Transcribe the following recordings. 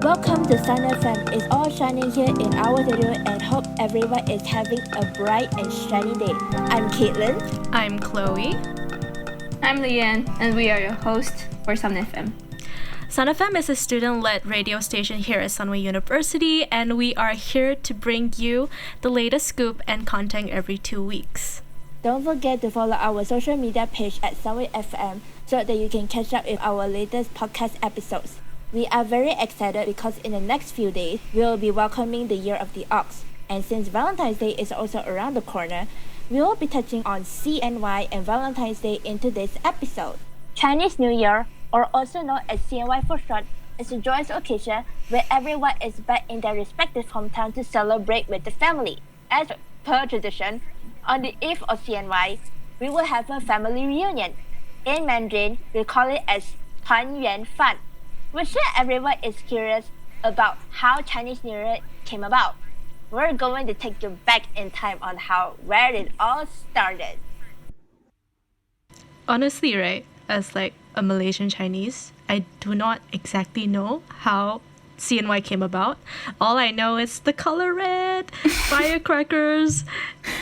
Welcome to SunwayFM. It's all shining here in our studio and hope everyone is having a bright and shiny day. I'm Caitlin. I'm Chloe. I'm Leanne, and we are your hosts for SunwayFM. SunwayFM is a student-led radio station here at Sunway University, and we are here to bring you the latest scoop and content every 2 weeks. Don't forget to follow our social media page at SunwayFM so that you can catch up with our latest podcast episodes. We are very excited because in the next few days, we will be welcoming the Year of the Ox. And since Valentine's Day is also around the corner, we will be touching on CNY and Valentine's Day in today's episode. Chinese New Year, or also known as CNY for short, is a joyous occasion where everyone is back in their respective hometown to celebrate with the family. As per tradition, on the eve of CNY, we will have a family reunion. In Mandarin, we call it as 团圆饭. We're sure everyone is curious about how Chinese New Year came about. We're going to take you back in time on where it all started. Honestly, right, as like a Malaysian Chinese, I do not exactly know how CNY came about. All I know is the color red, firecrackers,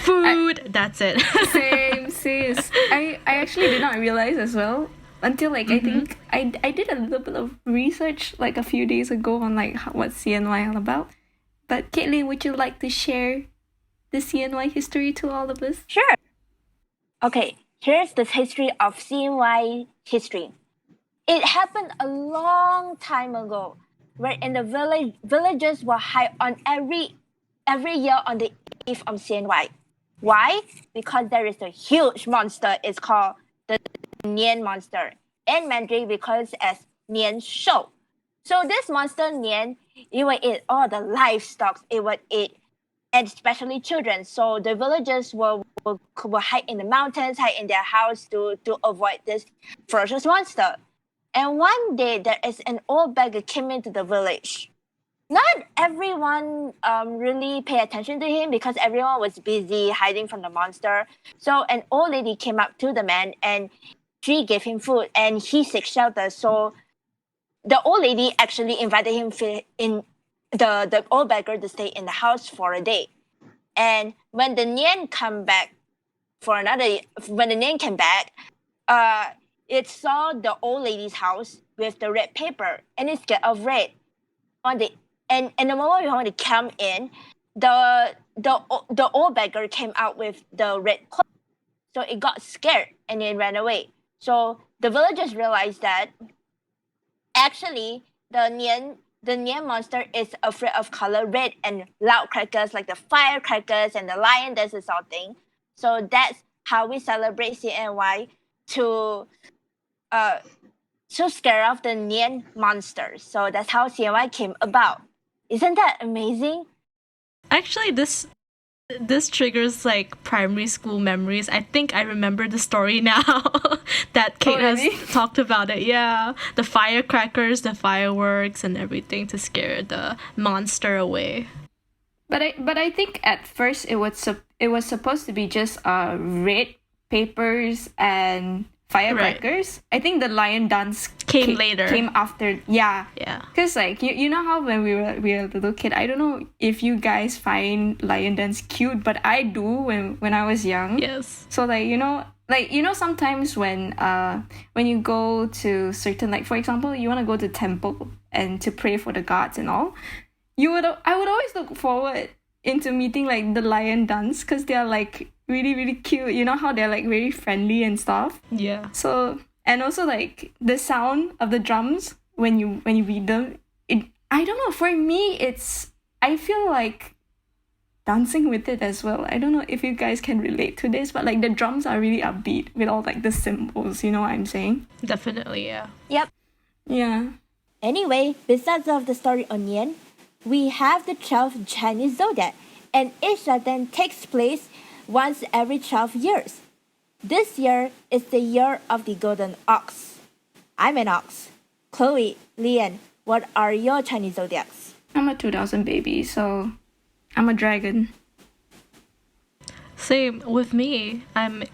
food, that's it. Same, sis. I actually did not realize as well until I think I did a little bit of research like a few days ago on like what CNY all about. But Caitlin, would you like to share the CNY history to all of us? Sure. Okay, here's the history of CNY history. It happened a long time ago, where in the villagers were high on every year on the eve of CNY. Why? Because there is a huge monster. It's called the Nian monster. In Mandarin, we call it as Nian Shou. So this monster Nian, it would eat all the livestock. It would eat, and especially children. So the villagers will hide in the mountains, hide in their house to avoid this ferocious monster. And one day, there is an old beggar came into the village. Not everyone really pay attention to him because everyone was busy hiding from the monster. So an old lady came up to the man and she gave him food and he seek shelter. So the old lady actually invited him in the old beggar to stay in the house for a day. And when the Nian came back, it saw the old lady's house with the red paper and it's scared of red. And the moment we want to come in, the old beggar came out with the red cloth. So it got scared and it ran away. So the villagers realized that actually the Nian monster is afraid of color red and loud crackers like the firecrackers and the lion dance and something. So that's how we celebrate CNY to scare off the Nian monsters. So that's how CNY came about. Isn't that amazing? Actually, this triggers like primary school memories. I think I remember the story now that Kate really? has talked about it. Yeah, the firecrackers, the fireworks, and everything to scare the monster away. But I think at first it was supposed to be just red papers and firecrackers. Right. I think the lion dance came later. Came after, yeah. Because like you know how when we were a little kid, I don't know if you guys find lion dance cute, but I do when I was young. Yes. So sometimes when you go to certain, like for example, you want to go to temple and to pray for the gods and all, I would always look forward into meeting like the lion dance because they're like really, really cute. You know how they're like very friendly and stuff? Yeah. So, and also like the sound of the drums when you read them, I don't know, for me I feel like dancing with it as well. I don't know if you guys can relate to this, but like the drums are really upbeat with all like the symbols, you know what I'm saying? Definitely, yeah. Yep. Yeah. Anyway, besides of the story on Nian, we have the 12 Chinese zodiac, and each of them takes place once every 12 years. This year is the year of the golden ox. I'm an ox. Chloe, Leanne, what are your Chinese zodiacs? I'm a 2000 baby, so I'm a dragon. Same with me. I'm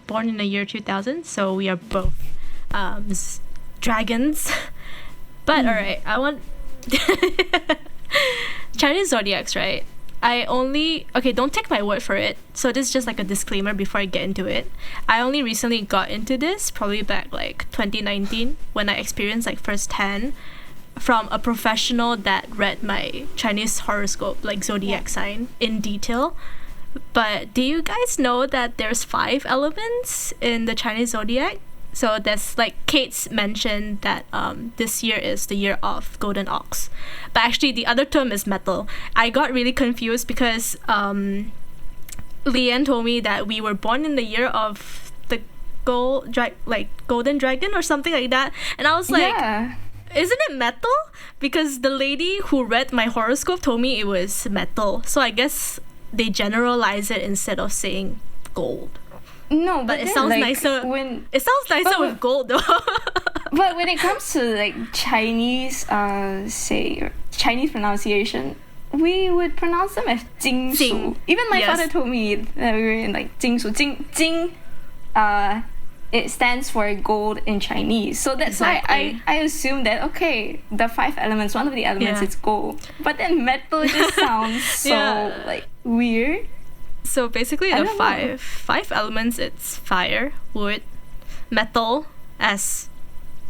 born in the year 2000, so we are both dragons. But all right, I want Chinese zodiacs, right? Don't take my word for it. So this is just like a disclaimer before I get into it. I only recently got into this, probably back like 2019, when I experienced like firsthand from a professional that read my Chinese horoscope, like zodiac sign, in detail. But do you guys know that there's 5 elements in the Chinese zodiac? So that's like Kate's mentioned that this year is the year of golden ox. But actually the other term is metal. I got really confused because Leanne told me that we were born in the year of the golden dragon or something like that. And I was like, isn't it metal? Because the lady who read my horoscope told me it was metal. So I guess they generalize it instead of saying gold. No, but it sounds nicer. With gold though. But when it comes to like Chinese, Chinese pronunciation, we would pronounce them as 金属. Even my father told me that we were in like 金属. 金, it stands for gold in Chinese. So that's why I assume that, okay, the 5 elements, one of the elements is gold. But then metal just sounds so like weird. So basically the five elements, it's fire, wood, metal, as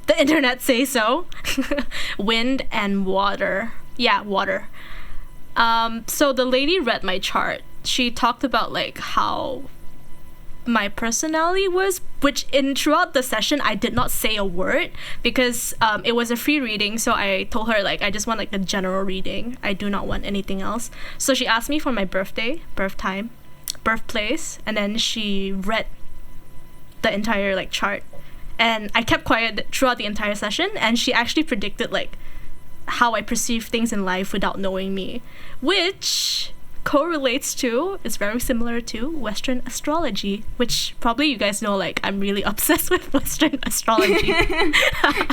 the internet says so, wind, and water. Yeah, water. So the lady read my chart. She talked about like how my personality was, which throughout the session I did not say a word because it was a free reading. So I told her like I just want like a general reading. I do not want anything else. So she asked me for my birthday, birth time, birthplace, and then she read the entire like chart, and I kept quiet throughout the entire session, and she actually predicted like how I perceive things in life without knowing me, which correlates to, it's very similar to Western astrology, which probably you guys know, like I'm really obsessed with Western astrology.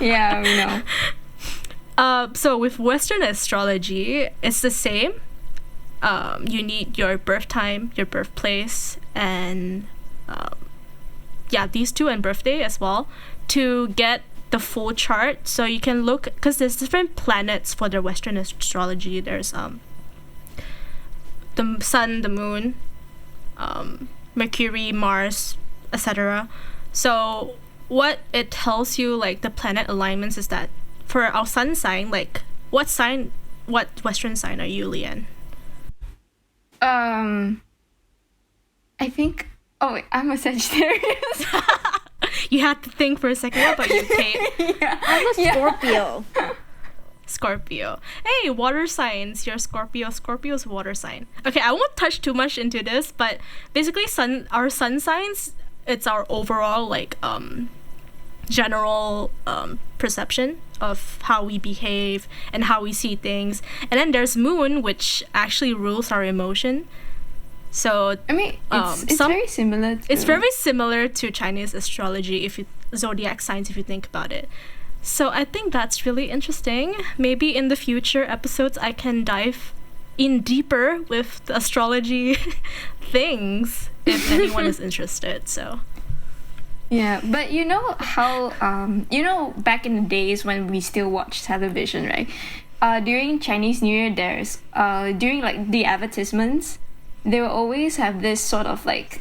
Yeah, we know. So with Western astrology, it's the same. You need your birth time, your birthplace, and these 2, and birthday as well, to get the full chart. So you can look, because there's different planets for the Western astrology. There's the sun, the moon, Mercury, Mars, etc. So what it tells you, like the planet alignments, is that for our sun sign, like what Western sign are you, Leanne? I think. Oh wait, I'm a Sagittarius. You had to think for a second. What about you, Kate? I'm a Scorpio. Scorpio. Hey, water signs. You're Scorpio. Scorpio's water sign. Okay, I won't touch too much into this, but basically, our sun signs. It's our overall like general perception of how we behave and how we see things. And then there's moon, which actually rules our emotion. So I mean, it's very similar. It's very similar to Chinese astrology, zodiac signs, if you think about it. So I think that's really interesting. Maybe in the future episodes, I can dive in deeper with the astrology things if anyone is interested. So. Yeah, but you know how back in the days when we still watch television, right? During Chinese New Year, there's during like the advertisements, they will always have this sort of like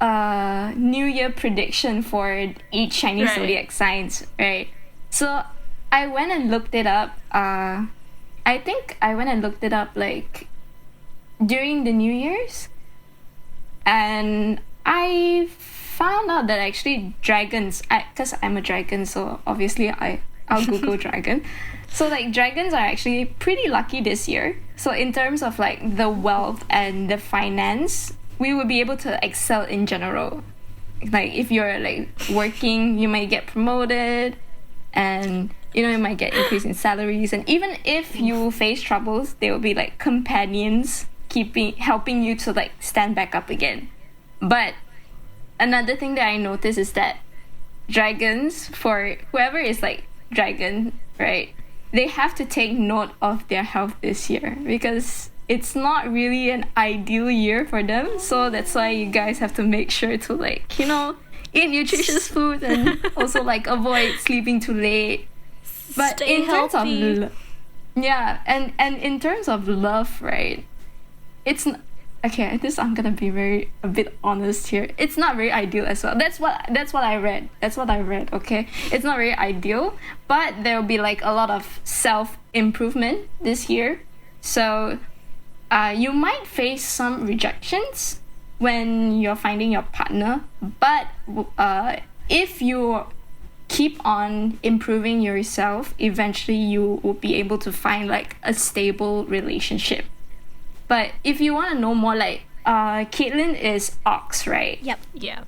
New Year prediction for each Chinese zodiac signs, right? So I went and looked it up. I think I went and looked it up like during the New Year's, and I found out that actually dragons, because I'm a dragon, so obviously I'll Google dragon. So like dragons are actually pretty lucky this year. So in terms of like the wealth and the finance, we will be able to excel in general. Like if you're like working, you might get promoted, and you might get increase in salaries. And even if you face troubles, there will be like companions helping you to like stand back up again. But another thing that I noticed is that dragons, for whoever is like dragon, right, they have to take note of their health this year because it's not really an ideal year for them. So that's why you guys have to make sure to like, eat nutritious food and also like avoid sleeping too late. But Stay in healthy. terms of Yeah, and in terms of love, right? It's okay. This I'm gonna be a bit honest here. It's not very ideal as well. That's what I read. That's what I read. Okay, it's not very ideal, but there will be like a lot of self improvement this year. So, you might face some rejections when you're finding your partner, but if you keep on improving yourself, eventually you will be able to find like a stable relationship. But if you want to know more, like Caitlin is Ox, right? Yep. Yeah.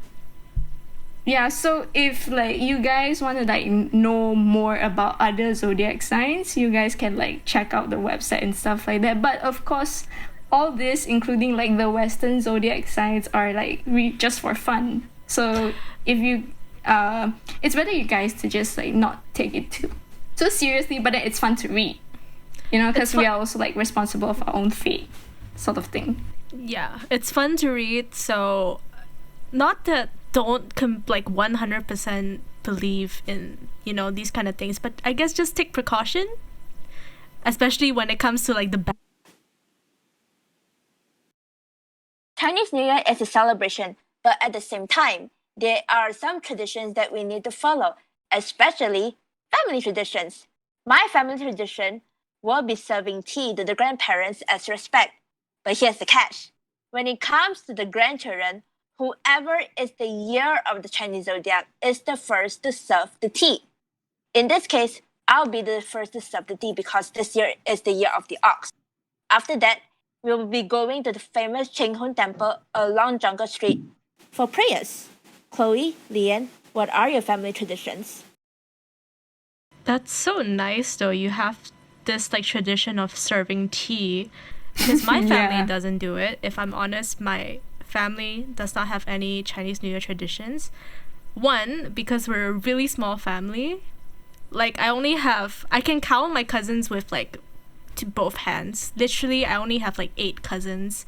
Yeah, so if like you guys want to like know more about other zodiac signs, you guys can like check out the website and stuff like that. But of course, all this, including like the Western zodiac signs, are like just for fun. So if you, it's better you guys to just like not take it too seriously, but then it's fun to read. You know, because we are also like responsible for our own fate, sort of thing. Yeah, it's fun to read. So, not that don't like 100% believe in these kind of things, but I guess just take precaution, especially when it comes to like the. Chinese New Year is a celebration, but at the same time, there are some traditions that we need to follow, especially family traditions. My family tradition will be serving tea to the grandparents as respect. But here's the catch. When it comes to the grandchildren, whoever is the year of the Chinese zodiac is the first to serve the tea. In this case, I'll be the first to serve the tea because this year is the year of the ox. After that, we will be going to the famous Cheng Hung Temple along Jungle Street for prayers. Chloe, Lian, what are your family traditions? That's so nice though. You have this like tradition of serving tea, because my family doesn't do it. If I'm honest, my family does not have any Chinese New Year traditions. One, because we're a really small family. Like I can count my cousins with like to both hands. Literally, I only have like 8 cousins.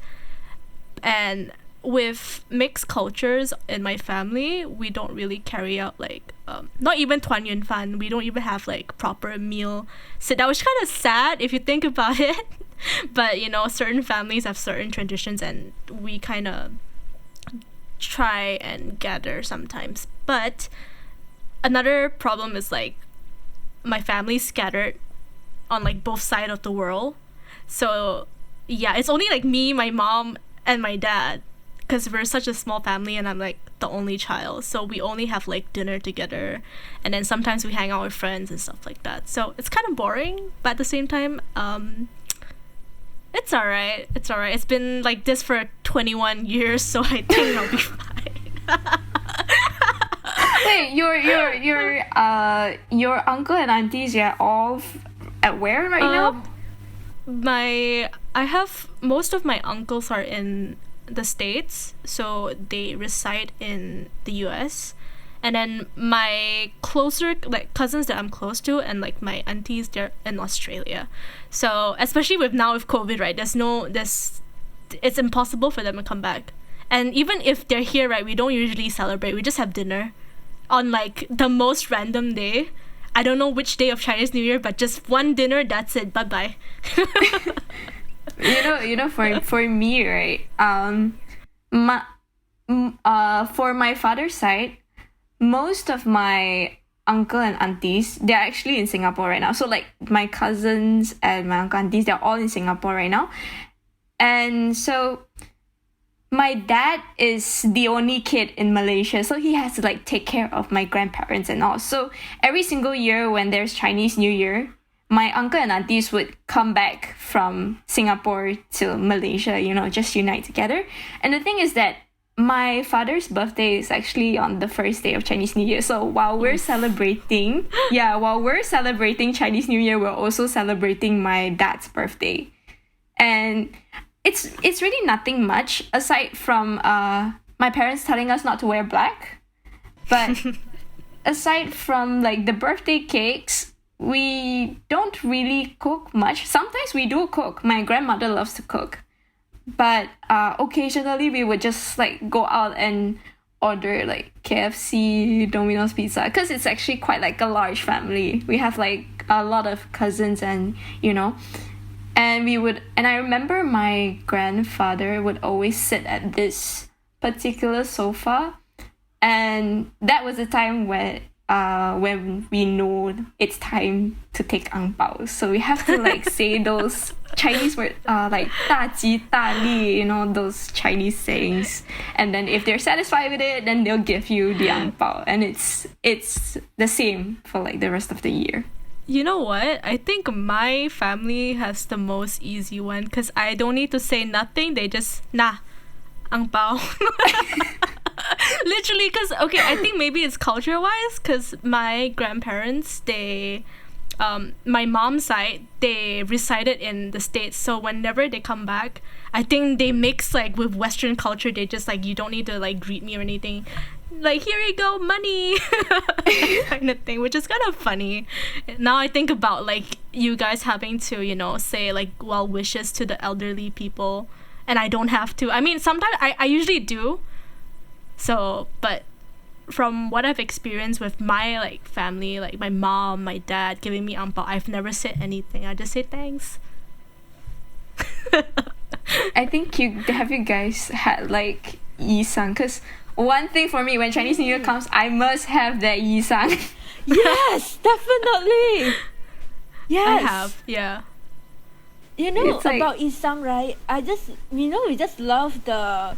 And with mixed cultures in my family, we don't really carry out like not even Tuan Yuan Fan. We don't even have like proper meal sit down, which kind of sad if you think about it. But certain families have certain traditions, and we kind of try and gather sometimes. But another problem is like my family's scattered on like both sides of the world. So yeah, it's only like me, my mom, and my dad, because we're such a small family and I'm like the only child. So we only have like dinner together, and then sometimes we hang out with friends and stuff like that. So it's kind of boring, but at the same time, it's alright. It's alright. It's been like this for 21 years, so I think I'll be fine. Hey, your uncle and aunties, yeah, all at where right now? I have most of my uncles are in the States, so they reside in the US. And then my closer like cousins that I'm close to, and like my aunties, they're in Australia. So especially with COVID, right? It's impossible for them to come back. And even if they're here, right, we don't usually celebrate. We just have dinner on like the most random day. I don't know which day of Chinese New Year, but just one dinner, that's it. Bye bye. For me, right? For my father's side, most of my uncle and aunties, they're actually in Singapore right now. So like my cousins and my uncle aunties, they're all in Singapore right now. And so my dad is the only kid in Malaysia, so he has to like take care of my grandparents and all. So every single year when there's Chinese New Year, my uncle and aunties would come back from Singapore to Malaysia, just unite together. And the thing is that my father's birthday is actually on the first day of Chinese New Year. So while we're celebrating Chinese New Year, we're also celebrating my dad's birthday. And it's really nothing much aside from my parents telling us not to wear black. But aside from like the birthday cakes, we don't really cook much. Sometimes we do cook. My grandmother loves to cook. But occasionally we would just like go out and order like KFC, Domino's Pizza, because it's actually quite like a large family. We have like a lot of cousins, and and I remember my grandfather would always sit at this particular sofa, and that was the time when we know it's time to take ang pao. So we have to like say those Chinese words, like 大吉大利, those Chinese sayings. And then if they're satisfied with it, then they'll give you the ang pao. And it's the same for like the rest of the year. You know what? I think my family has the most easy one because I don't need to say nothing. They just, ang pao. Literally, because, okay, I think maybe it's culture-wise because my grandparents, my mom's side, they resided in the States. So whenever they come back, I think they mix like with Western culture. They just like, you don't need to like greet me or anything. Like, here you go, money, kind of thing, which is kind of funny. Now I think about like you guys having to, say like well wishes to the elderly people, and I don't have to. I mean, sometimes I usually do. So, but from what I've experienced with my like family, like my mom, my dad giving me ang pao, I've never said anything. I just say thanks. I think have you guys had like yisang? Because one thing for me, when Chinese New Year comes, I must have that yisang. Yes, definitely. Yes. I have, yeah. It's about isang, right? We just love the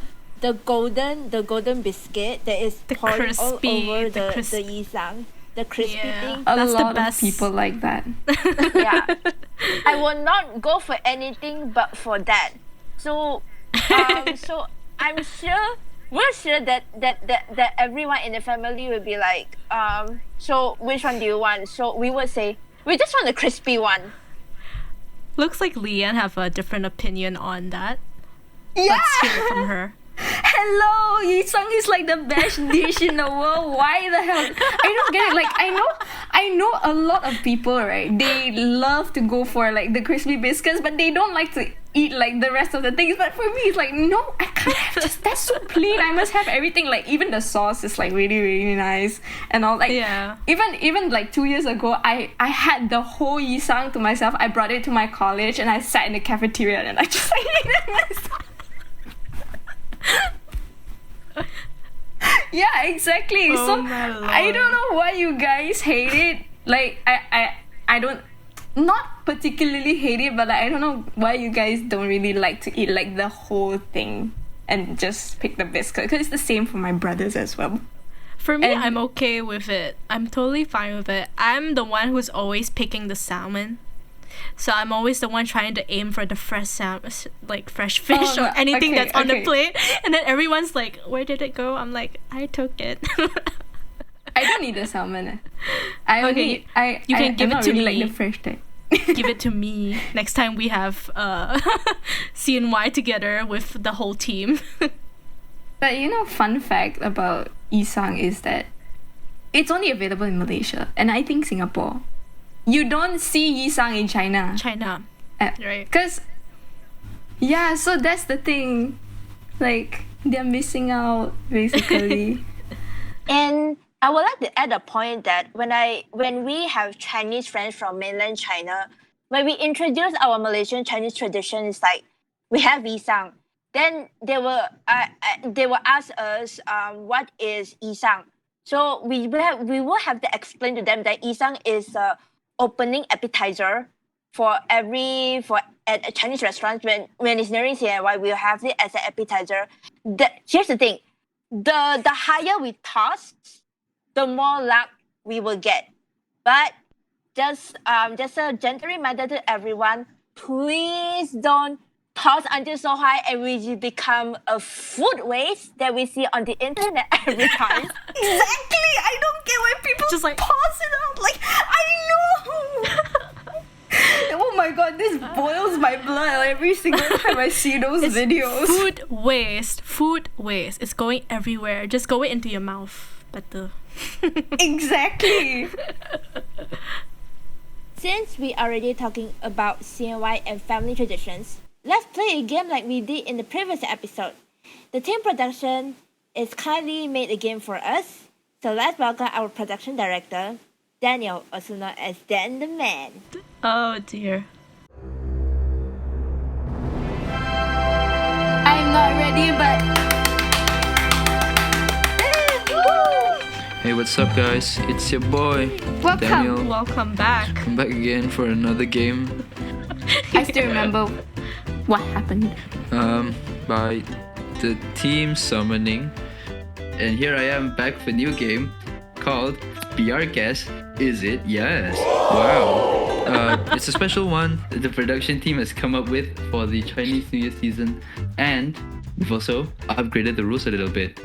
golden biscuit that is poured all over the isang. The crispy thing. A That's lot the best. of people like that. Yeah. I will not go for anything but for that. So so we're sure that everyone in the family will be like, so which one do you want? So we would say, we just want the crispy one. Looks like Leanne have a different opinion on that. Yeah. Let's hear it from her. Hello, yisang is like the best dish in the world. Why the hell? I don't get it. Like, I know a lot of people, right? They love to go for like the crispy biscuits, but they don't like to eat like the rest of the things. But for me, it's like, no, I can't have just that's so plain. I must have everything. Like, even the sauce is like really, really nice and all. Like, Yeah. Even like 2 years ago, I had the whole yisang to myself. I brought it to my college and I sat in the cafeteria and I just like ate it myself. Yeah, exactly. Oh, so my Lord. I don't know why you guys hate it. Like, I don't, not particularly hate it, but like, I don't know why you guys don't really like to eat like the whole thing and just pick the biscuit, because it's the same for my brothers as well. For me, And- I'm okay with it. I'm totally fine with it. I'm the one who's always picking the salmon. So I'm always the one trying to aim for the fresh salmon, like fresh fish Oh, or anything okay, that's on the okay. plate. And then everyone's like, where did it go? I'm like, I took it. I don't need the salmon. I Okay, only, you can give I'm it not to really me. like the fresh type. Give it to me next time we have CNY together with the whole team. But fun fact about isang is that it's only available in Malaysia and I think Singapore. You don't see yisang in China. China. Right. Because, yeah, so that's the thing. Like, they're missing out, basically. And I would like to add a point that when we have Chinese friends from mainland China, when we introduce our Malaysian Chinese traditions, like we have isang, then they will ask us what is isang. So we will have to explain to them that isang is a opening appetizer at a Chinese restaurant. When it's nearing CNY, we'll have it as an appetizer. Here's the thing: the higher we toss, the more luck we will get. But just a gentle reminder to everyone: please don't toss until so high and we become a food waste that we see on the internet every time. Exactly! I don't get why people Just like- toss it out. Like, I know! Oh my god, this boils my blood every single time I see those videos. Food waste. It's going everywhere. Just go it into your mouth. Better. Exactly! Since we are already talking about CNY and family traditions, let's play a game like we did in the previous episode. The team production is kindly made a game for us, so let's welcome our production director, Daniel, also known as Dan the Man. Oh dear. I'm not ready, but Hey, what's up, guys? It's your boy, welcome. Daniel. Welcome back. I'm back again for another game. I still remember what happened. By the team summoning. And here I am back with a new game called Be Our Guest. Is it? Yes. Wow. It's a special one that the production team has come up with for the Chinese New Year season, and we've also upgraded the rules a little bit.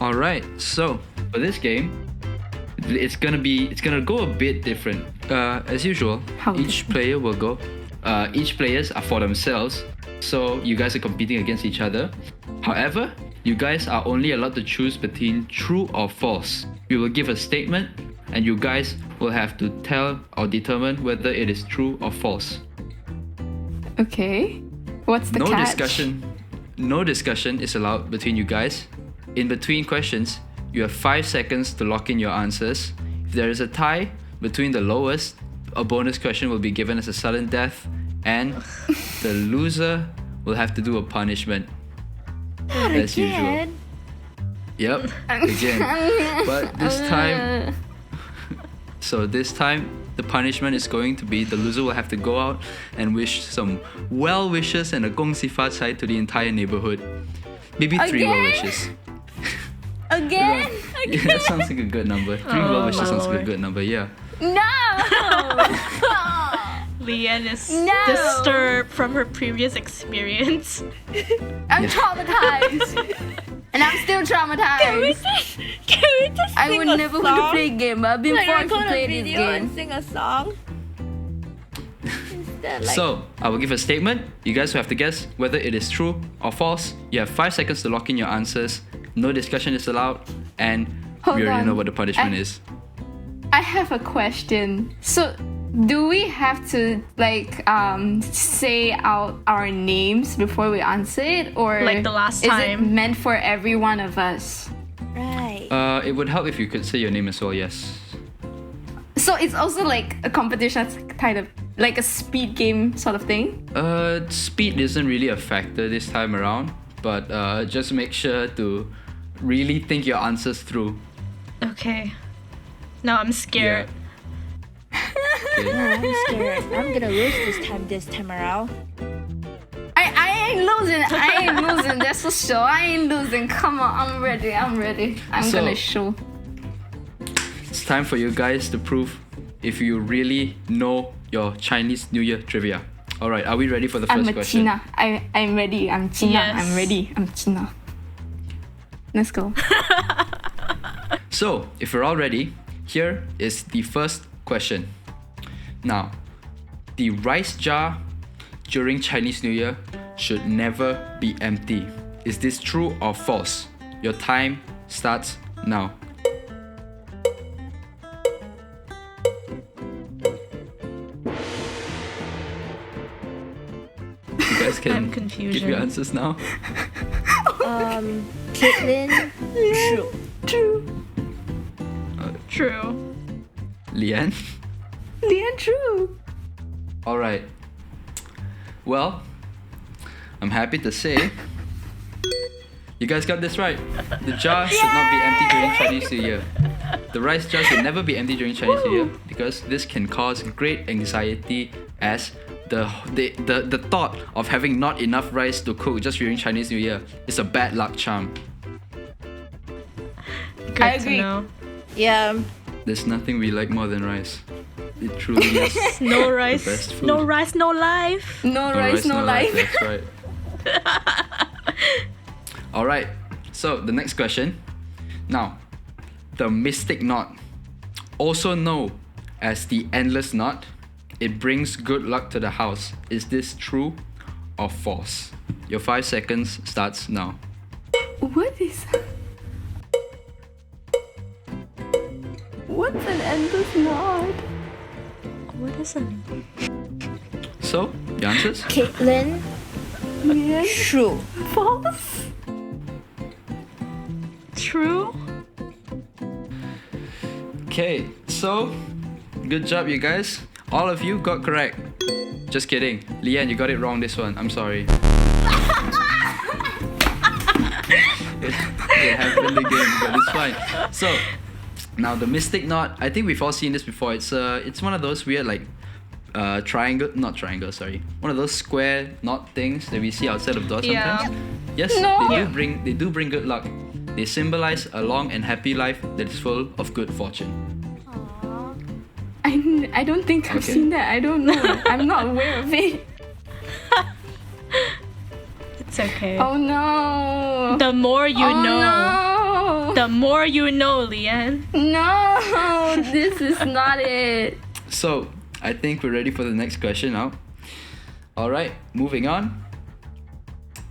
Alright, so for this game, it's gonna go a bit different. As usual, How each player will go. Each players are for themselves, so you guys are competing against each other. However, you guys are only allowed to choose between true or false. We will give a statement, and you guys will have to tell or determine whether it is true or false. Okay. What's the No catch? discussion. No discussion is allowed between you guys. In between questions, you have 5 seconds to lock in your answers. If there is a tie between the lowest, a bonus question will be given as a sudden death, and the loser will have to do a punishment. As usual. Yep, again. But this time, this time, the punishment is going to be the loser will have to go out and wish some well wishes and a 恭喜发财 to the entire neighborhood. Maybe 3 well Again? wishes. Again? Yeah, that sounds like a good number. 3 well wishes my sounds like a lord. good number, yeah. No! Leanne is No. disturbed from her previous experience. I'm traumatized. And I'm still traumatized. Can we just I sing would a never song? want to play a game, but I've been Like, forced to record play a this video game. and sing a song. Instead, like, So, I will give a statement. You guys will have to guess whether it is true or false. You have 5 seconds to lock in your answers. No discussion is allowed. And Hold we already on. know what the punishment is. I have a question. So, do we have to say out our names before we answer it, or Like the last is it time. meant for every one of us? right. It would help if you could say your name as well, yes. So it's also like a competition, it's kind of like a speed game sort of thing. Speed isn't really a factor this time around, but just make sure to really think your answers through. Okay. Now I'm scared. Okay. I'm scared. I'm gonna lose this time around. I ain't losing. I ain't losing. That's for sure. I ain't losing. Come on, I'm ready. I'm So- gonna show. It's time for you guys to prove if you really know your Chinese New Year trivia. Alright, are we ready for the I'm first a question? China. I'm ready. I'm China. Yes. I'm ready. I'm China. Let's go. So, if we're all ready, here is the first question. Now, the rice jar during Chinese New Year should never be empty. Is this true or false? Your time starts now. You guys can I'm give confusion. your answers now. Caitlin, true. True. True. Leanne? Leanne, true. Alright. Well, I'm happy to say you guys got this right. The jar should not be empty during Chinese New Year. The rice jar should never be empty during Chinese New Year because this can cause great anxiety as the thought of having not enough rice to cook just during Chinese New Year is a bad luck charm. Good I to agree. know. Yeah. There's nothing we like more than rice. It truly is. No rice. best food. No rice, no life. No rice, no life. That's right. Alright, so the next question. Now, the mystic knot, also known as the endless knot, it brings good luck to the house. Is this true or false? Your 5 seconds starts now. What is? What's an endless knot? What is it? So, the answers? Caitlin, Leanne, true. false. True. Okay, so Good job, you guys. All of you got correct. Just kidding. Leanne, you got it wrong this one. I'm sorry. It happened again, but it's fine. So, now the mystic knot. I think we've all seen this before. It's one of those weird one of those square knot things that we see outside of doors sometimes. Yes, they do bring good luck. They symbolize a long and happy life that is full of good fortune. I don't think I've seen that. I don't know. I'm not aware of it. It's okay. Oh no. The more you know. No. The more you know, Leanne. No, this is not it. So, I think we're ready for the next question now. Alright, moving on.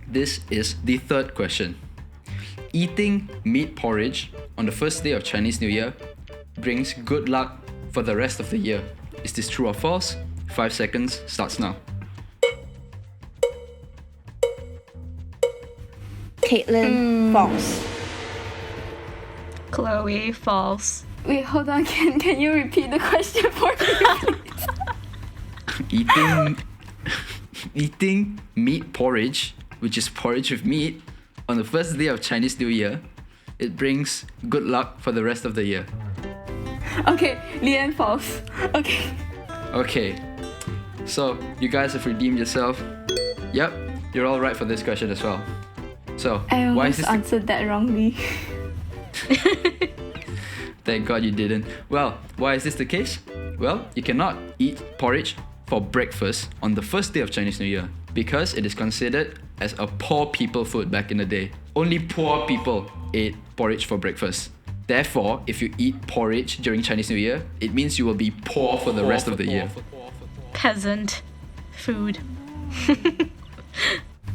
This is the third question. Eating meat porridge on the first day of Chinese New Year brings good luck for the rest of the year. Is this true or false? 5 seconds starts now. Caitlin, false. Chloe, false. Wait, hold on. Can you repeat the question for me? Eating meat porridge, which is porridge with meat, on the first day of Chinese New Year, it brings good luck for the rest of the year. Okay, Leanne, false. Okay, so you guys have redeemed yourself. Yep, you're all right for this question as well. So, I why almost is this? answered that wrongly. Thank God you didn't. Well, why is this the case? Well, you cannot eat porridge for breakfast on the first day of Chinese New Year because it is considered as a poor people food back in the day. Only poor people ate porridge for breakfast. Therefore, if you eat porridge during Chinese New Year, it means you will be poor for the rest of the year. Peasant food.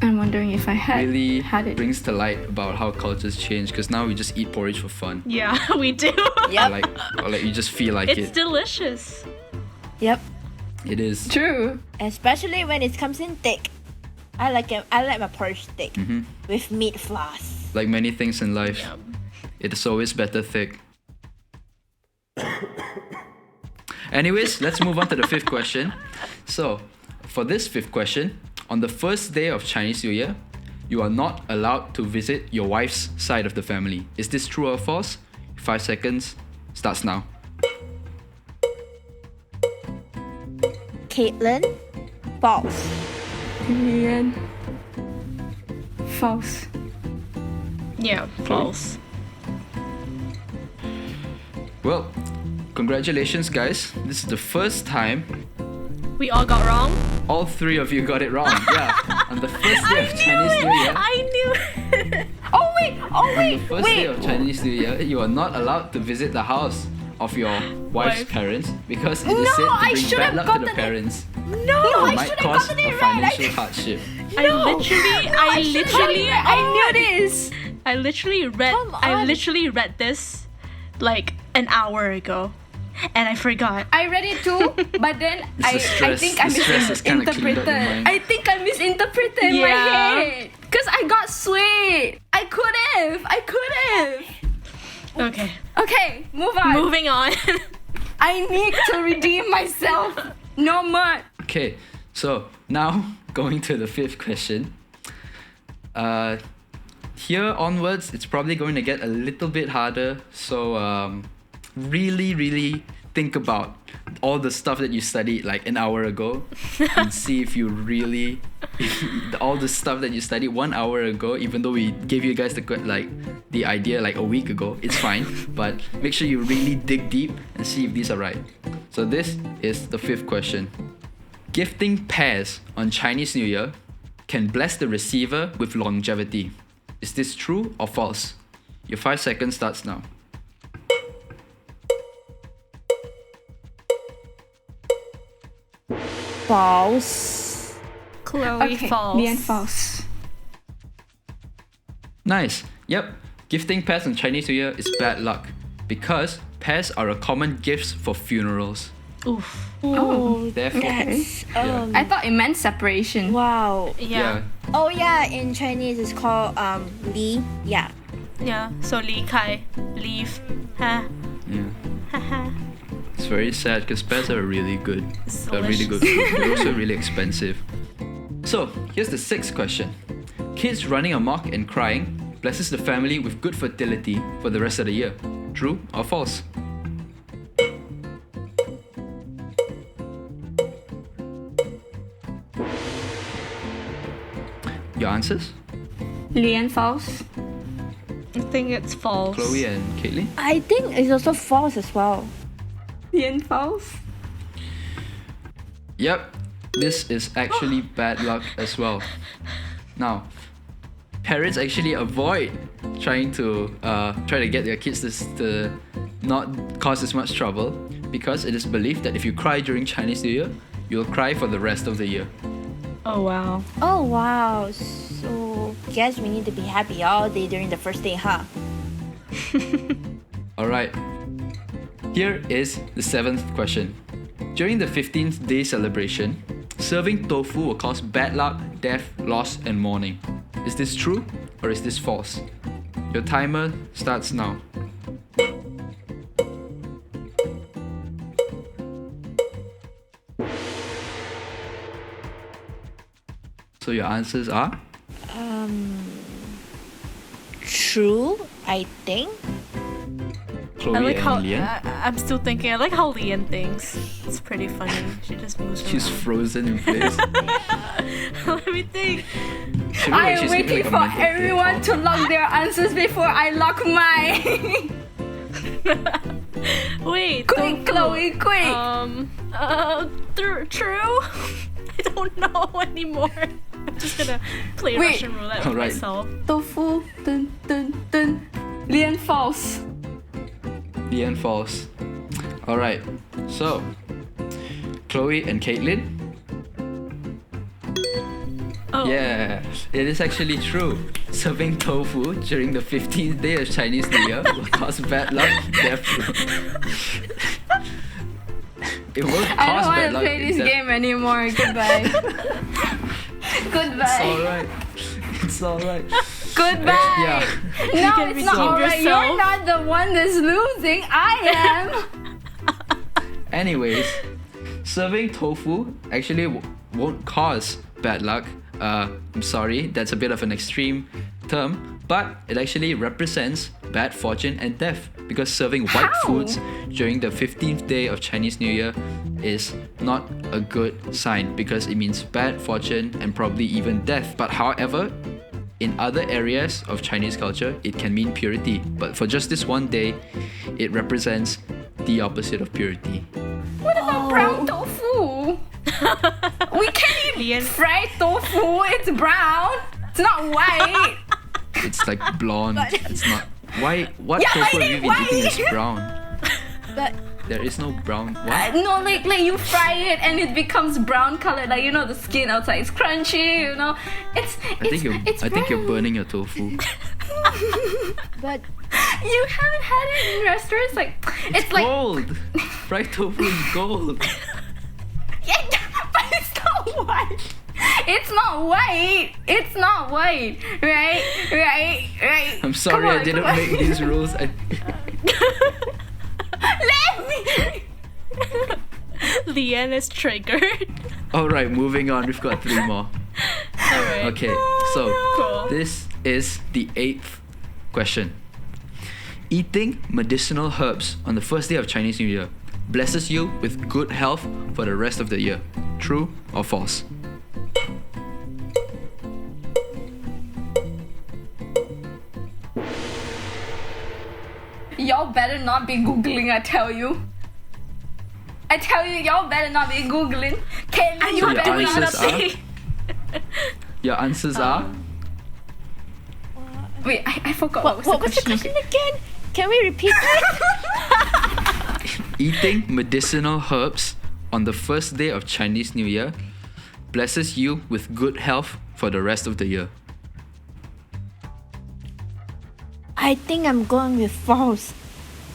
I'm wondering if I had Really it. brings to light about how cultures change because now we just eat porridge for fun. Yeah, we do. Yep. Or like you just feel like It's it. delicious. Yep. It is. True. Especially when it comes in thick. I like my porridge thick with meat floss. Like many things in life, it is always better thick. Anyways, let's move on to the fifth question. So, for this fifth question, on the first day of Chinese New Year, you are not allowed to visit your wife's side of the family. Is this true or false? 5 seconds starts now. Caitlin, false. Leanne, false. Yeah, false. Well, congratulations guys. This is the first time We all got wrong? all three of you got it wrong. Yeah, on the first day of Chinese New Year. I knew it. Oh wait, On the first day of Chinese New Year, you are not allowed to visit the house of your wife's Wife. parents because it is No, said I to bring should bad have luck to the gotten it. parents. No, It I might should have cause gotten a it right. financial hardship. I literally read this like an hour ago. And I forgot. I read it too, but then I stress. think I The stress has kinda cleaned up your misinterpreted. mind. I think I misinterpreted in my Yeah. head. Because I got swayed. I could have. Okay. Okay, move on. Moving on. I need to redeem myself. No more. Okay, so now going to the fifth question. Here onwards, it's probably going to get a little bit harder. So really think about all the stuff that you studied like an hour ago and see if you really all the stuff that you studied 1 hour ago, even though we gave you guys the idea like a week ago, it's fine, but make sure you really dig deep and see if these are right. So this is the fifth question. Gifting pears on Chinese New Year can bless the receiver with longevity. Is this true or false? Your 5 seconds starts now. False. Chloe, Okay, false. Leanne, false. Nice. Yep. Gifting pears on Chinese New Year is bad luck because pears are a common gift for funerals. Oof. Oh, Therefore, That's I thought it meant separation. wow. Yeah. Oh yeah, in Chinese it's called li. Yeah. Yeah. So 离开 leave. Ha. yeah. Ha ha. It's very sad because pets are really good. It's Really good delicious. food. They're also really expensive. So, here's the sixth question. Kids running amok and crying blesses the family with good fertility for the rest of the year. True or false? Your answers? Lian false. I think it's false. Chloe and Caitlin? I think it's also false as well. Lian false. Yep, this is actually bad luck as well. Now, parents actually avoid trying to get their kids to not cause as much trouble because it is believed that if you cry during Chinese New Year, you'll cry for the rest of the year. Oh wow. Oh wow, so guess we need to be happy all day during the first day, huh? Alright, here is the seventh question. During the 15th day celebration, serving tofu will cause bad luck, death, loss, and mourning. Is this true or is this false? Your timer starts now. So your answers are? True, I think. Chloe I like and how Lian. I'm still thinking. I like how Lian thinks. It's pretty funny. She just moves She's around. frozen in place. Let me think. She looks I like am she's waiting giving, for like, a mental everyone breakdown. to lock their answers before I lock mine. Wait. Quick, Chloe, quick. True. I don't know anymore. I'm just gonna play Wait. Russian roulette with Alright. myself. Tofu, dun dun dun. Lian false. Lian false. Alright, so Chloe and Caitlin. Oh. Yeah, it is actually true. Serving tofu during the 15th day of Chinese New Year will cause bad luck, death. It will I cause don't want bad to luck. play this death. game anymore. Goodbye. It's Goodbye. alright. It's alright. Goodbye. Yeah. No, can it's not redeem alright. yourself. You're not the one that's losing. I am. Anyways, serving tofu actually won't cause bad luck. I'm sorry, that's a bit of an extreme term, but it actually represents bad fortune and death because serving white How? foods during the 15th day of Chinese New Year is not a good sign because it means bad fortune and probably even death. But however, in other areas of Chinese culture, it can mean purity. But for just this one day, it represents the opposite of purity. What about brown tofu? We can't eat Lian. fried tofu. It's brown. It's not white. It's like blonde. It's not. Why? What Yeah, tofu I have you did been eating white. is brown? But There is no brown. What? No, like you fry it and it becomes brown color. Like you know the skin outside is crunchy. You know, I think you're brown. burning your tofu. but You haven't had it in restaurants. Like it's like Gold. Fried tofu is gold. yeah, but it's not white. It's not white. It's not white. Right. I'm sorry, Come on, I didn't come on. make these rules. Let me. Lian is triggered. All right, moving on. We've got 3 more. Alright. Okay, so Cool. this is the 8th question. Eating medicinal herbs on the first day of Chinese New Year blesses you with good health for the rest of the year. True or false? Y'all better not be googling. I tell you. Y'all better not be googling. Kelly, I'm you So not better your doing not answers are? nothing. Your answers are? Wait, I forgot what was the question again? Can we repeat it? Eating medicinal herbs on the first day of Chinese New Year blesses you with good health for the rest of the year. I think I'm going with false.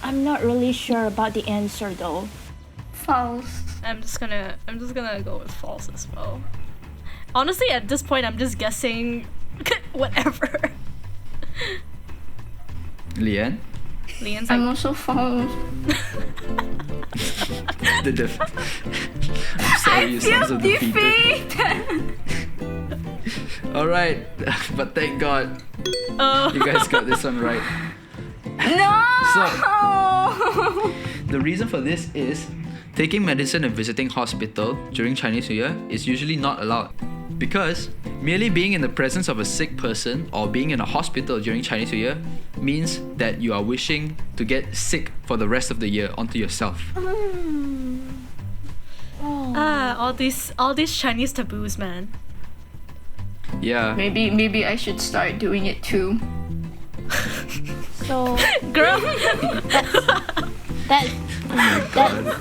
I'm not really sure about the answer though. False. I'm just gonna go with false as well. Honestly, at this point, I'm just guessing whatever. Lian? Lian's I'm like, also false. the I'm sorry, you sound so defeated. Alright, but thank God you guys got this one right. No! So, the reason for this is taking medicine and visiting hospital during Chinese New Year is usually not allowed because merely being in the presence of a sick person or being in a hospital during Chinese New Year means that you are wishing to get sick for the rest of the year onto yourself. All these Chinese taboos, man. Yeah. Maybe I should start doing it too. So Girl,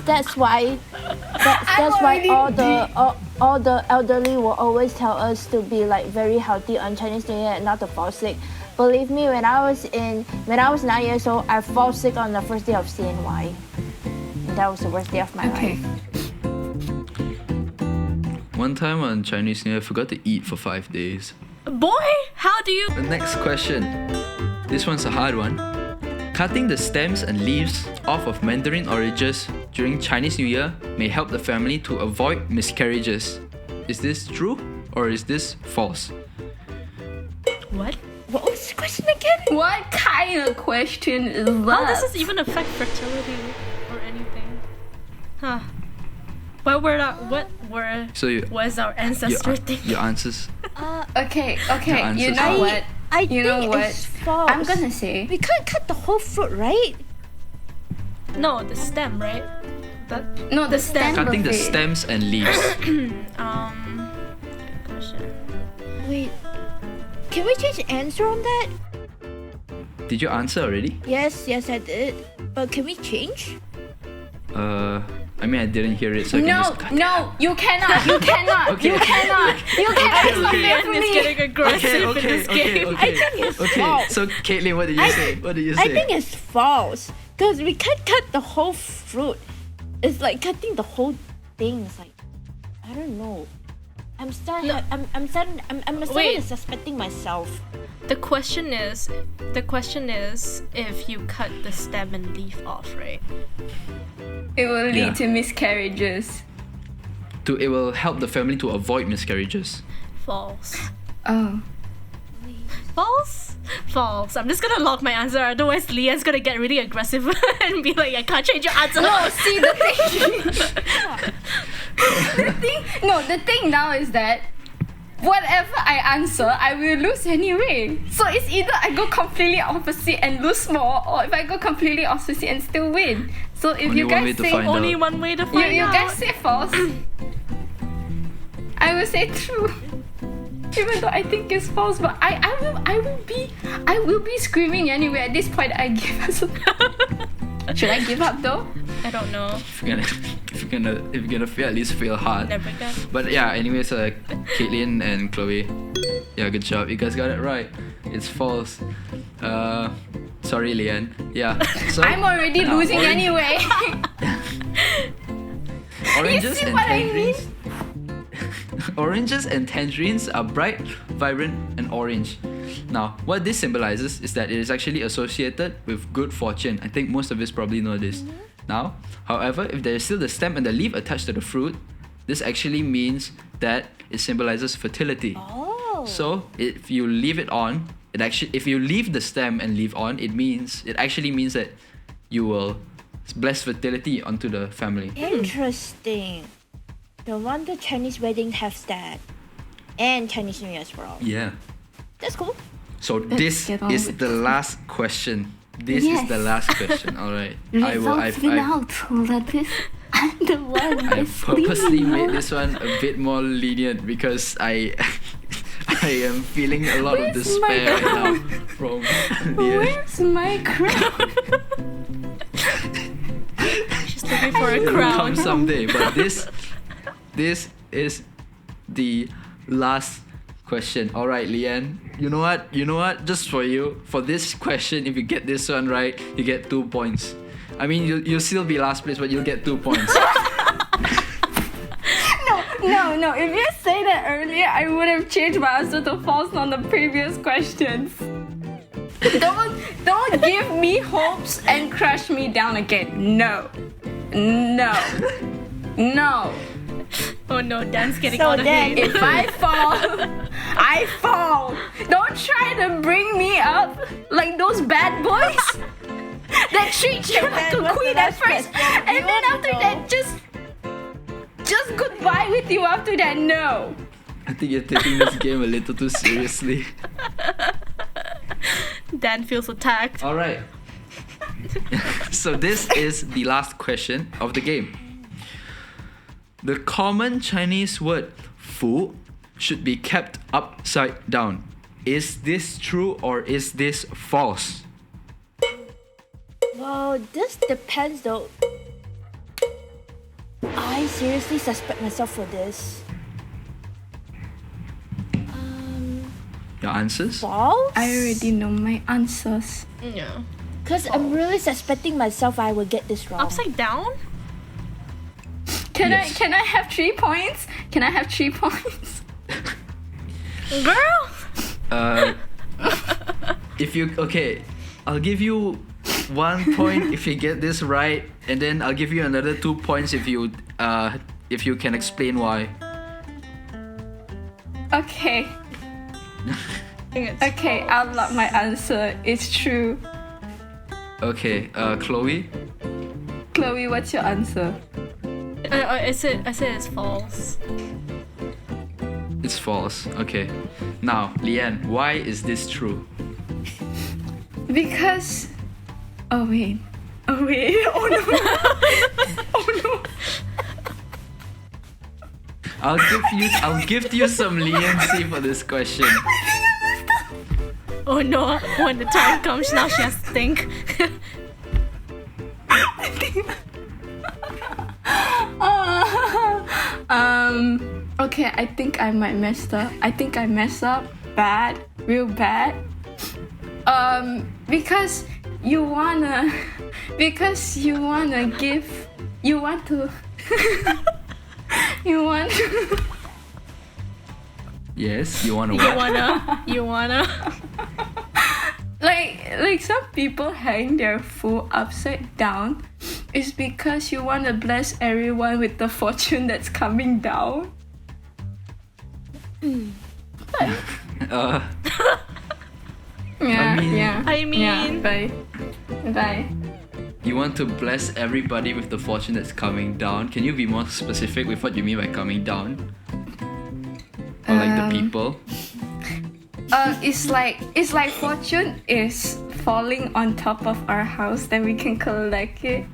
that's why all the elderly will always tell us to be like very healthy on Chinese New Year and not to fall sick. Believe me, when I was 9 years old, I fall sick on the first day of CNY. And that was the worst day of my life. One time on Chinese New Year, I forgot to eat for 5 days. boy, how do you? The next question. This one's a hard one. Cutting the stems and leaves off of mandarin oranges during Chinese New Year may help the family to avoid miscarriages. Is this true or is this false? What? What was the question again? What kind of question is that? How does this even affect fertility or anything? Huh? What was our ancestor thinking? Your answers. Okay. answers You know are- what? You know what? It's false. I'm gonna say. We can't cut the whole fruit, right? No, the stem, right? That No, the stem. Cutting the buffet. stems and leaves. question. Wait. Can we change the answer on that? Did you answer already? Yes, I did. But can we change? I mean, I didn't hear it, so I can just cut it. No, you cannot. You cannot. Okay. You cannot. You cannot. It's not Okay. fair for It's me. getting aggressive in this game. I think it's false. So, Caitlin, what did you say? What did you say? I think it's false. Because we can't cut the whole fruit. It's like cutting the whole thing. It's like, I don't know. I'm starting Wait. suspecting myself. The question is if you cut the stem and leaf off, right? It will lead Yeah. to miscarriages. It will help the family to avoid miscarriages. False. Oh. False? False. I'm just gonna lock my answer, otherwise Leanne's gonna get really aggressive and be like, I can't change your answer. No, see the thing. The thing now is that whatever I answer, I will lose anyway. So it's either I go completely opposite and lose more, or if I go completely opposite and still win. So if Only you one way guys to say find out. Only one way to find you out. guys say false, I will say true. Even though I think it's false, but I will be screaming anyway. At this point, I give up. Should I give up though? I don't know. If you're gonna fail, at least fail hard. Never got. But yeah, anyways, Caitlin and Chloe, yeah, good job. You guys got it right. It's false. Sorry, Leanne. Yeah. So I'm already losing anyway. Oranges see and what I tangerines. Oranges and tangerines are bright, vibrant, and orange. Now, what this symbolizes is that it is actually associated with good fortune. I think most of us probably know this. Now, however, if there is still the stem and the leaf attached to the fruit, this actually means that it symbolizes fertility. Oh. So, if you leave it on, if you leave the stem and leaf on, it actually means that you will bless fertility onto the family. Interesting. No wonder Chinese wedding has that. And Chinese New Year as well. Yeah. That's cool. So this get on is with the last question. This is the last question. All right. Results been out. Let this. I'm the one. I purposely made this one a bit more lenient because I am feeling a lot of Where's despair my right now crown? from the Where's my crown? She's looking for a It will crown. come someday, but this is the last question. All right, Leanne. You know what? Just for you, for this question, if you get this one right, you get 2 points. I mean, you'll still be last place, but you'll get 2 points. No. If you say that earlier, I would have changed my answer to false on the previous questions. Don't give me hopes and crush me down again. No. No. Oh no, Dan's getting So out of Dan, here. If I fall, I fall. Don't try to bring me up like those bad boys that treat you like then a what's the queen at last first, question? and You then want after to that, know? just goodbye with you after that. No. I think you're taking this game a little too seriously. Dan feels attacked. All right. So this is the last question of the game. The common Chinese word "fu" should be kept upside down. Is this true or is this false? Well, this depends though. I seriously suspect myself for this. Your answers? False? I already know my answers. Yeah. Because I'm really suspecting myself I will get this wrong. Upside down? Can Yes. I have 3 points? Can I have 3 points? Girl! If you I'll give you 1 point if you get this right, and then I'll give you another 2 points if you can explain why. Okay. Okay, I'll lock my answer. It's true. Okay, Chloe. Chloe, what's your answer? I said it's false. It's false. Okay. Now, Leanne, why is this true? Because. Oh wait. Oh wait. Oh no. Oh no. I'll give you some leniency for this question. Oh no, when the time comes, now she has to think. Okay, I think I might messed up. I think I messed up bad, real bad. Because you wanna give, you want to, you want to. Yes, you wanna what? You wanna? Like some people hang their food upside down is because you want to bless everyone with the fortune that's coming down. Uh, Yeah, mean- yeah. I mean- yeah, bye. you want to bless everybody with the fortune that's coming down. Can you be more specific with what you mean by coming down? Or like the people? It's like fortune is falling on top of our house, then we can collect it.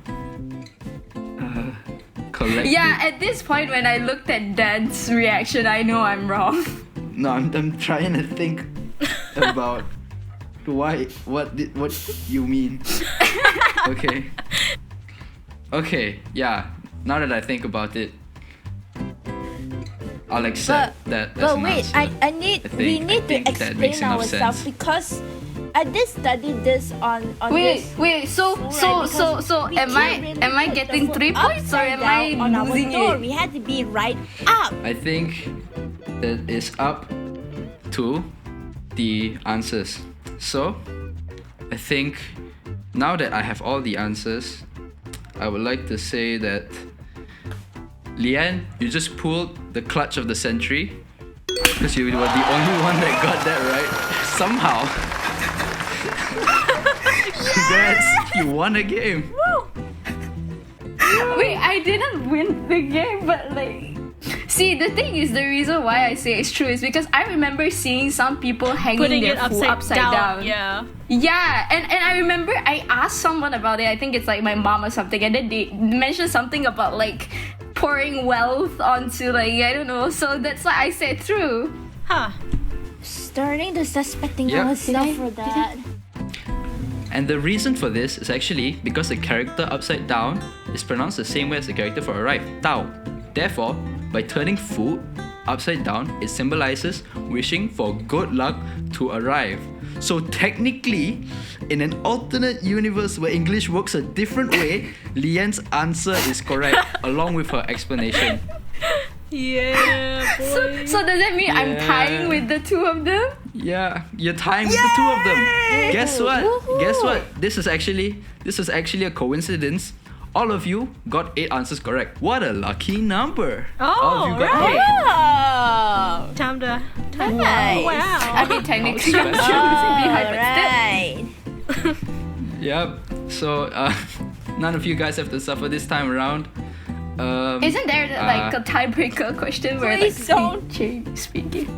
Collect Yeah, it. at this point when I looked at Dan's reaction, I know I'm wrong. No, I'm trying to think about what you mean. Okay, yeah. Now that I think about it, I'll accept that as But an wait, answer. we need to think that makes explain enough ourselves sense. because I did study this on Wait, this. so Right, am I put the getting foot 3 points or upside am I down on our losing door. it? We had to be right up. I think that is up to the answers. So, I think now that I have all the answers, I would like to say that Leanne, you just pulled the clutch of the century because you were the only one that got that right. Somehow. Congrats, you won a game. Wait, I didn't win the game, but like, see, the thing is, the reason why I say it's true is because I remember seeing some people hanging Putting their it food upside down. Yeah. Yeah, and I remember I asked someone about it. I think it's like my mom or something, and then they mentioned something about like pouring wealth onto like I don't know. So that's why I said true. Huh. Starting to suspecting Yep. ourselves for that. And the reason for this is actually because the character upside down is pronounced the same way as the character for arrive, Tao. Therefore, by turning food upside down, it symbolizes wishing for good luck to arrive. So technically, in an alternate universe where English works a different way, Leanne's answer is correct along with her explanation. Yeah, boy. So does that mean I'm Yeah. tying with the two of them? Yeah, you're tying with the two of them. Guess what? Guess what? This is actually a coincidence All of you got 8 answers correct. What a lucky number! Oh, All of you got right. Oh, Time to. nice. Wow. I mean, technically, I'm Special. still losing behind, but still. Alright. 8. Yep. So none of you guys have to suffer this time around. Isn't there like a tiebreaker question where like Please don't. speaking?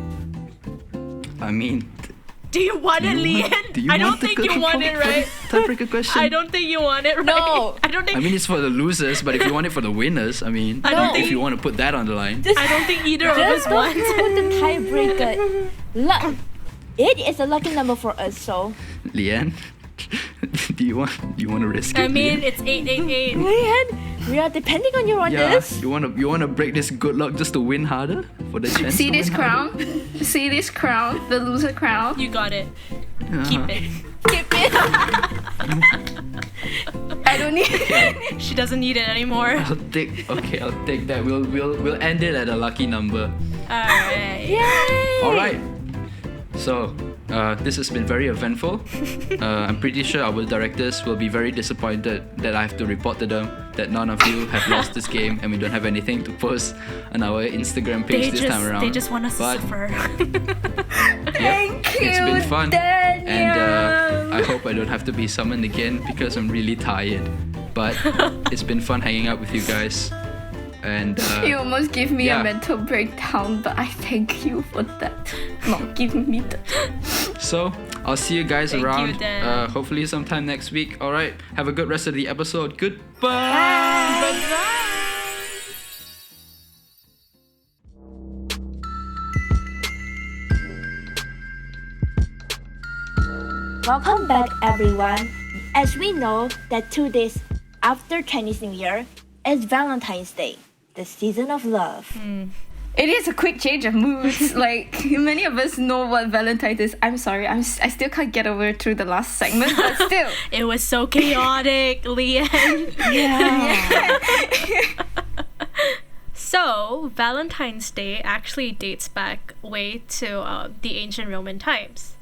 I mean, Do you want it, Leanne? I don't think you want it, right? Tiebreaker question. I don't think you want it, right? No. I don't think. I mean, it's for the losers, but if you want it for the winners, I mean, I don't if think- you want to put that on the line. I don't think either of us Just don't want. put the tiebreaker. It is a lucky number for us, so. Leanne, do you want to risk it? I mean, Leanne? it's 888. Leanne, we are depending on you on Yeah, this. you wanna break this good luck just to win harder for the chance. See to this win harder? crown? See this crown? The loser crown? You got it. Uh-huh. Keep it. Keep it. I don't need it. She doesn't need it anymore. I'll take that. We'll end it at a lucky number. Alright. Yay! All right. So, this has been very eventful. I'm pretty sure our directors will be very disappointed that I have to report to them that none of you have lost this game and we don't have anything to post on our Instagram page this time around. They just want us But, to suffer. Thank you, it's been fun. Daniel. And I hope I don't have to be summoned again because I'm really tired. But it's been fun hanging out with you guys. And You almost gave me yeah. a mental breakdown, but I thank you for that. Not giving me that. so I'll see you guys Thank you, around. Dan. Hopefully sometime next week. All right. Have a good rest of the episode. Goodbye. Bye-bye. Welcome back, everyone. As we know that 2 days after Chinese New Year is Valentine's Day, the season of love. It is a quick change of moods. Like, many of us know what Valentine's is. I'm sorry, I still can't get over through the last segment, but still. It was so chaotic, Leanne. Yeah. So, Valentine's Day actually dates back way to the ancient Roman times.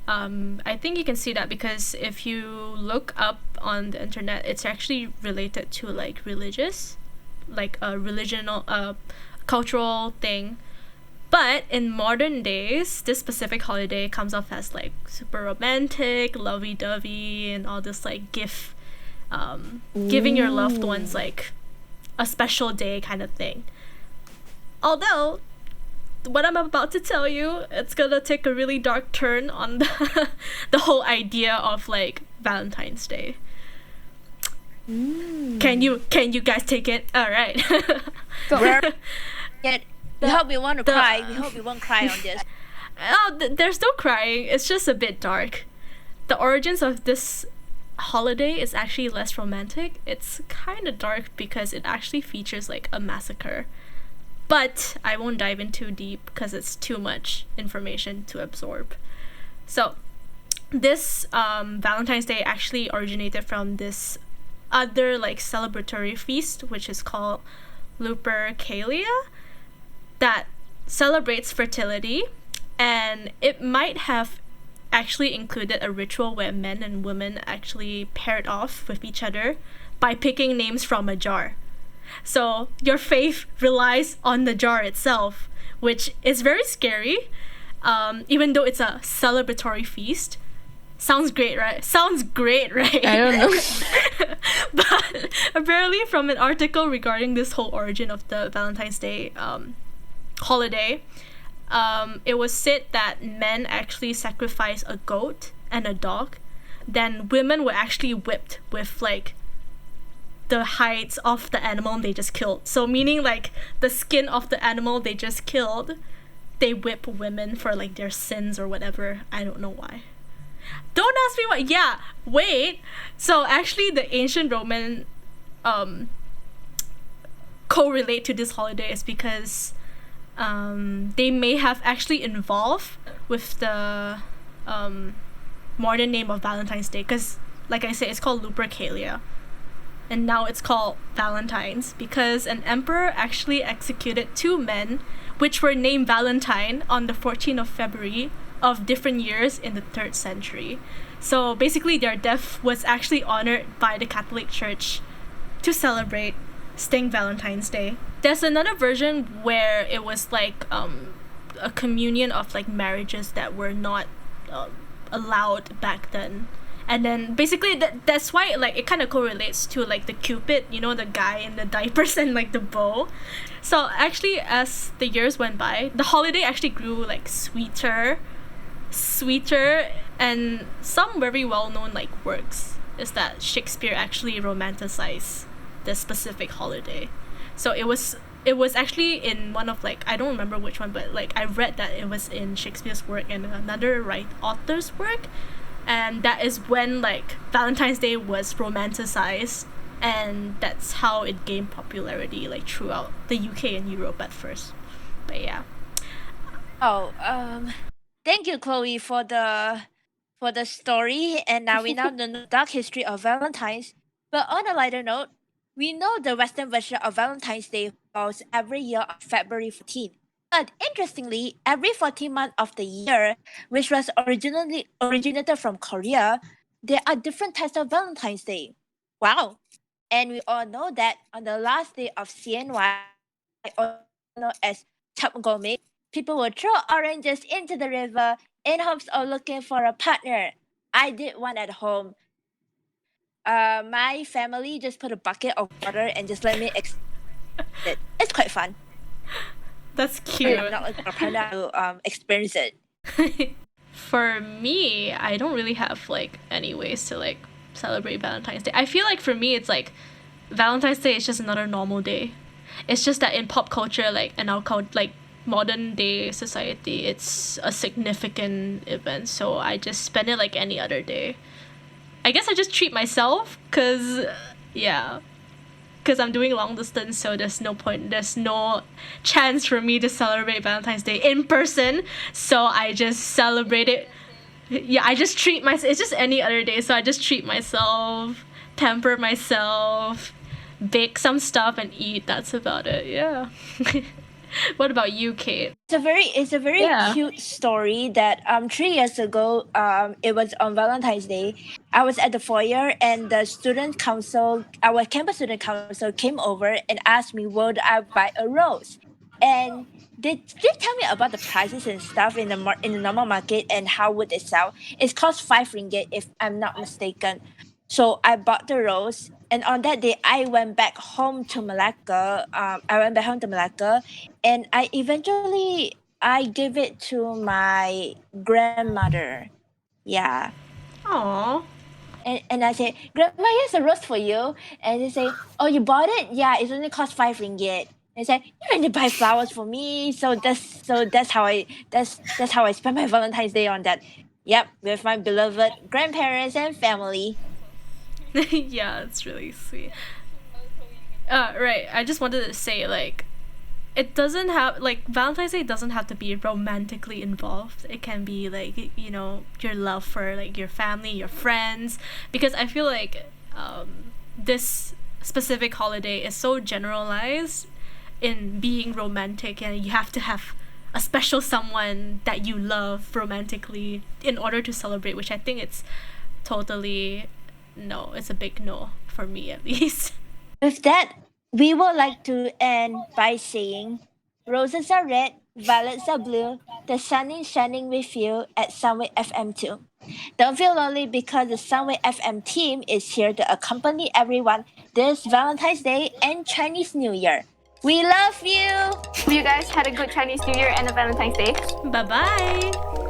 I think you can see that because if you look up on the internet, it's actually related to like religious, like a religional, cultural thing. But in modern days, this specific holiday comes off as like super romantic, lovey-dovey, and all this like giving your loved ones like a special day kind of thing. Although what I'm about to tell you, it's gonna take a really dark turn on the whole idea of like Valentine's Day. Can you guys take it? All right. Yet, we hope you want to cry. We hope you won't cry on this. There's no crying. It's just a bit dark. The origins of this holiday is actually less romantic. It's kind of dark because it actually features like a massacre. But I won't dive in too deep because it's too much information to absorb. So this Valentine's Day actually originated from this other like celebratory feast, which is called Lupercalia, that celebrates fertility, and it might have actually included a ritual where men and women actually paired off with each other by picking names from a jar. So your faith relies on the jar itself, which is very scary, even though it's a celebratory feast. Sounds great, right? I don't know. But apparently from an article regarding this whole origin of the Valentine's Day holiday, it was said that men actually sacrifice a goat and a dog. Then women were actually whipped with like the hides of the animal they just killed. So meaning like the skin of the animal they just killed, they whip women for like their sins or whatever. I don't know why. Don't ask me why. Yeah, wait. So actually the ancient Roman correlate to this holiday is because they may have actually involved with the modern name of Valentine's Day, because like I said, it's called Lupercalia. And now it's called Valentine's because an emperor actually executed 2 men which were named Valentine on the 14th of February of different years in the 3rd century. So basically their death was actually honored by the Catholic Church to celebrate Sting Valentine's Day. There's another version where it was like a communion of like marriages that were not allowed back then. And then basically that's why like it kind of correlates to like the Cupid, you know, the guy in the diapers and like the bow. So actually as the years went by, the holiday actually grew like sweeter, and some very well-known like works is that Shakespeare actually romanticized this specific holiday. So it was actually in one of like, I don't remember which one, but like I read that it was in Shakespeare's work and another author's work, and that is when like Valentine's Day was romanticized, and that's how it gained popularity like throughout the UK and Europe at first. But yeah. Oh, thank you, Chloe, for the story. And now we know the dark history of Valentine's. But on a lighter note, we know the Western version of Valentine's Day falls every year on February 14th. But interestingly, every 14th month of the year, which was originated from Korea, there are different types of Valentine's Day. Wow! And we all know that on the last day of CNY, also known as Chapgomik, people will throw oranges into the river in hopes of looking for a partner. I did one at home. My family just put a bucket of water and just let me it. It's quite fun. That's cute. I'm not like a partner to experience it. For me, I don't really have like any ways to like celebrate Valentine's Day. I feel like for me it's like Valentine's Day is just another normal day. It's just that in pop culture, like in our like modern day society, it's a significant event, so I just spend it like any other day. I guess I just treat myself because I'm doing long distance, so there's no chance for me to celebrate Valentine's Day in person, so I just celebrate it. Yeah, I just treat myself. It's just any other day, so I just treat myself, pamper myself, bake some stuff and eat. That's about it. Yeah. What about you, Kate? It's a very cute story that 3 years ago it was on Valentine's Day. I was at the foyer and the our campus student council came over and asked me would I buy a rose, and they did tell me about the prices and stuff in the normal market and how would it sell. It cost 5 ringgit if I'm not mistaken. So I bought the rose, and on that day I went back home to Malacca. And I gave it to my grandmother. Yeah. Aww. And I say, Grandma, here's a rose for you. And they say, oh, you bought it? Yeah, it only cost 5 ringgit. And say, you only buy flowers for me. So that's how I spend my Valentine's Day on that. Yep, with my beloved grandparents and family. Yeah, it's really sweet. Right. I just wanted to say like, it doesn't have like Valentine's Day doesn't have to be romantically involved. It can be like, you know, your love for like your family, your friends, because I feel like this specific holiday is so generalized in being romantic, and you have to have a special someone that you love romantically in order to celebrate, which I think it's totally no. It's a big no for me at least. With that, we would like to end by saying, roses are red, violets are blue, the sun is shining with you at Sunway FM too. Don't feel lonely because the Sunway FM team is here to accompany everyone this Valentine's Day and Chinese New Year. We love you! You guys had a good Chinese New Year and a Valentine's Day. Bye bye.